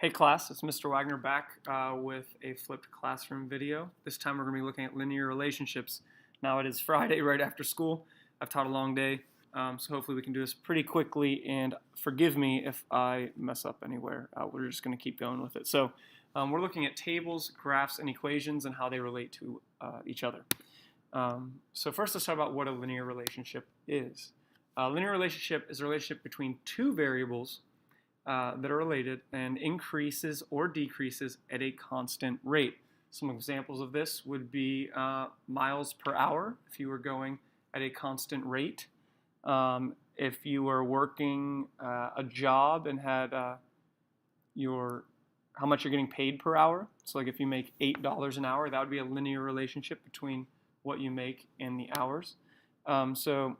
Hey class, it's Mr. Wagner back with a flipped classroom video. This time we're going to be looking at linear relationships. Now it is Friday right after school. I've taught a long day, so hopefully we can do this pretty quickly, and forgive me if I mess up anywhere. We're just going to keep going with it. So we're looking at tables, graphs, and equations and how they relate to each other. So first let's talk about what a linear relationship is. A linear relationship is a relationship between two variables that are related and increases or decreases at a constant rate. Some examples of this would be miles per hour if you were going at a constant rate. If you were working a job and had how much you're getting paid per hour. So like if you make $8 an hour, that would be a linear relationship between what you make and the hours. So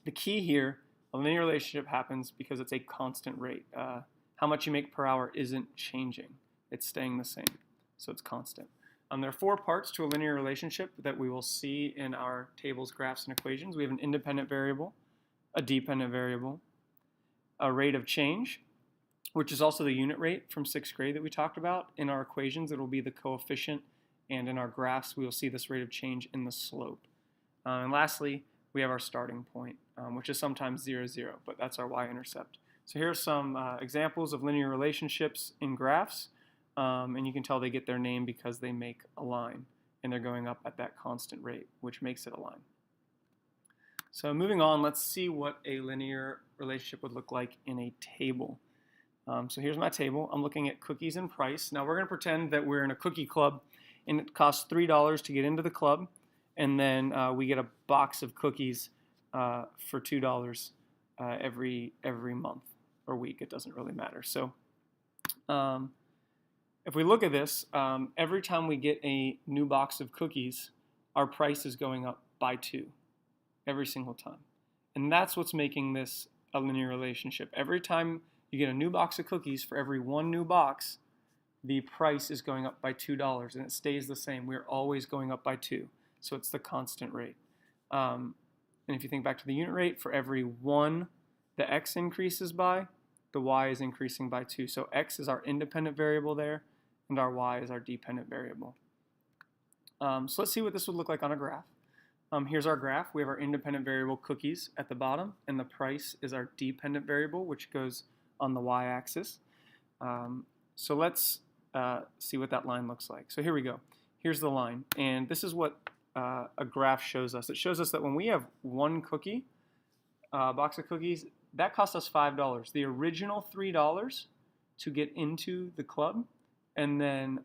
the key here, a linear relationship happens because it's a constant rate. How much you make per hour isn't changing. It's staying the same, so it's constant. There are four parts to a linear relationship that we will see in our tables, graphs, and equations. We have an independent variable, a dependent variable, a rate of change, which is also the unit rate from 6th grade that we talked about. In our equations, it will be the coefficient, and in our graphs, we will see this rate of change in the slope. And lastly, we have our starting point, which is sometimes 0, 0, but that's our y-intercept. So here are some examples of linear relationships in graphs, and you can tell they get their name because they make a line, and they're going up at that constant rate, which makes it a line. So moving on, let's see what a linear relationship would look like in a table. So here's my table. I'm looking at cookies and price. Now we're going to pretend that we're in a cookie club, and it costs $3 to get into the club. And then we get a box of cookies for $2 every month or week. It doesn't really matter. So if we look at this, every time we get a new box of cookies, our price is going up by 2 every single time. And that's what's making this a linear relationship. Every time you get a new box of cookies, for every one new box, the price is going up by $2, and it stays the same. We're always going up by 2. So it's the constant rate. And if you think back to the unit rate, for every 1 the x increases by, the y is increasing by 2. So x is our independent variable there, and our y is our dependent variable. So let's see what this would look like on a graph. Here's our graph. We have our independent variable cookies at the bottom, and the price is our dependent variable, which goes on the y-axis. So let's see what that line looks like. So here we go. Here's the line, and this is what a graph shows us. It shows us that when we have one cookie, box of cookies, that cost us $5. The original $3 to get into the club, and then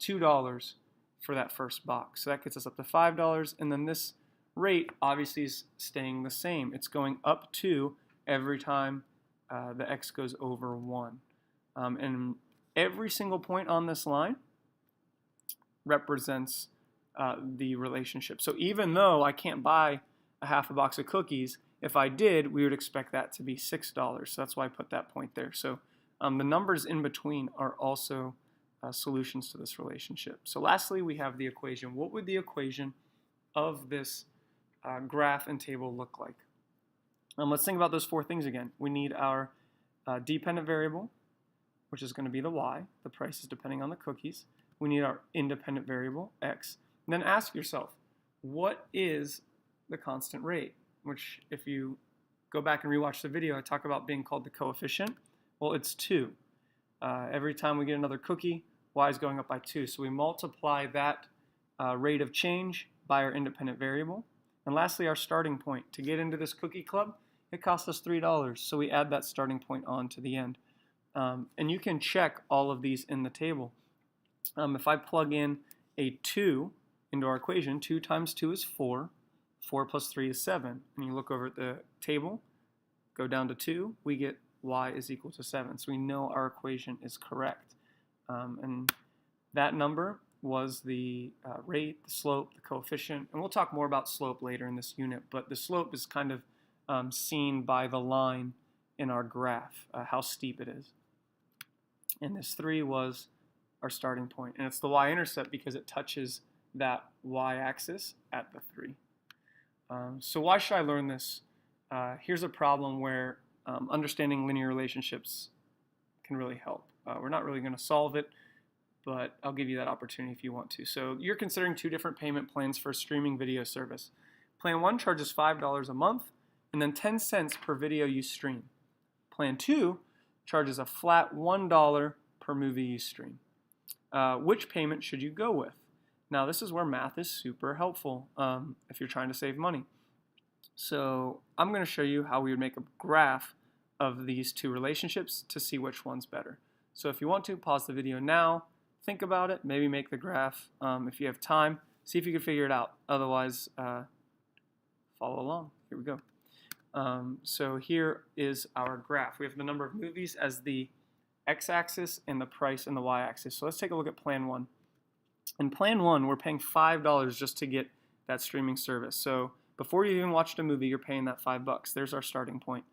$2 for that first box. So that gets us up to $5, and then this rate obviously is staying the same. It's going up 2 every time the x goes over 1. And every single point on this line represents the relationship. So even though I can't buy a half a box of cookies, if I did, we would expect that to be $6. So that's why I put that point there. So the numbers in between are also solutions to this relationship. So lastly, we have the equation. What would the equation of this graph and table look like? Let's think about those 4 things again. We need our dependent variable, which is going to be the y. The price is depending on the cookies. We need our independent variable, x. And then ask yourself, what is the constant rate? Which, if you go back and rewatch the video, I talk about being called the coefficient. Well, it's 2. Every time we get another cookie, y is going up by 2. So we multiply that rate of change by our independent variable. And lastly, our starting point. To get into this cookie club, it costs us $3. So we add that starting point on to the end. And you can check all of these in the table. If I plug in a 2 into our equation, 2 times 2 is 4. 4 plus 3 is 7. And you look over at the table, go down to 2, we get y is equal to 7. So we know our equation is correct. And that number was the rate, the slope, the coefficient. And we'll talk more about slope later in this unit, but the slope is kind of seen by the line in our graph, how steep it is. And this 3 was our starting point. And it's the y-intercept because it touches that y-axis at the 3. So why should I learn this? Here's a problem where understanding linear relationships can really help. we're not really going to solve it, but I'll give you that opportunity if you want to. So you're considering two different payment plans for a streaming video service. Plan 1 charges $5 a month and then 10 cents per video you stream. Plan 2 charges a flat $1 per movie you stream. Which payment should you go with? Now this is where math is super helpful if you're trying to save money. So I'm going to show you how we would make a graph of these two relationships to see which one's better. So if you want to, pause the video now, think about it, maybe make the graph if you have time, see if you can figure it out. Otherwise, follow along. Here we go. So here is our graph. We have the number of movies as the x-axis and the price in the y-axis. So let's take a look at Plan 1. In Plan 1, we're paying $5 just to get that streaming service. So before you even watched a movie, you're paying that $5. There's our starting point.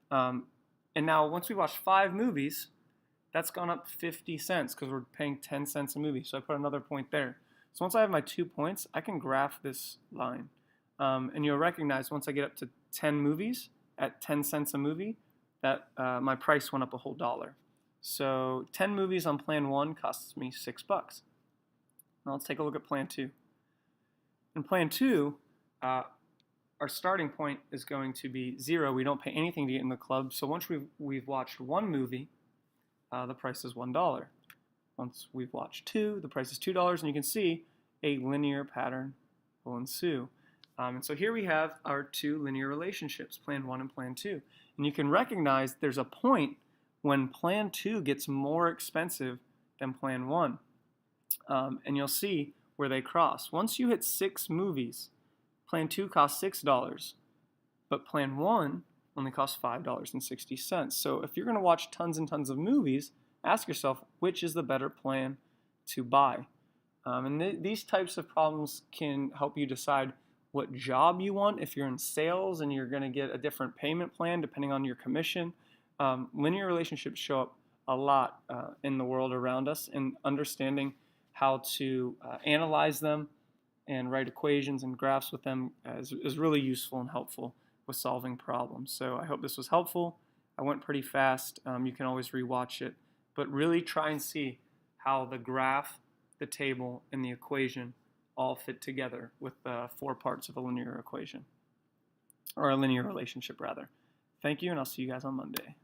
And now once we watch 5 movies, that's gone up 50 cents because we're paying 10 cents a movie. So I put another point there. So once I have my 2 points, I can graph this line. And you'll recognize once I get up to 10 movies at 10 cents a movie, that my price went up a whole $1. So 10 movies on Plan 1 costs me $6. Now let's take a look at Plan 2. In Plan 2, our starting point is going to be 0. We don't pay anything to get in the club. So once we've watched 1 movie, the price is $1. Once we've watched 2, the price is $2, and you can see a linear pattern will ensue. And so here we have our 2 linear relationships, Plan 1 and Plan 2. And you can recognize there's a point when Plan 2 gets more expensive than Plan 1. And you'll see where they cross. Once you hit 6 movies, Plan 2 costs $6, but Plan 1 only costs $5.60. So if you're going to watch tons and tons of movies, ask yourself which is the better plan to buy. And these types of problems can help you decide what job you want. If you're in sales and you're going to get a different payment plan depending on your commission, linear relationships show up a lot in the world around us, and understanding how to analyze them and write equations and graphs with them is really useful and helpful with solving problems. So I hope this was helpful. I went pretty fast. You can always rewatch it, but really try and see how the graph, the table, and the equation all fit together with the 4 parts of a linear equation, or a linear relationship rather. Thank you, and I'll see you guys on Monday.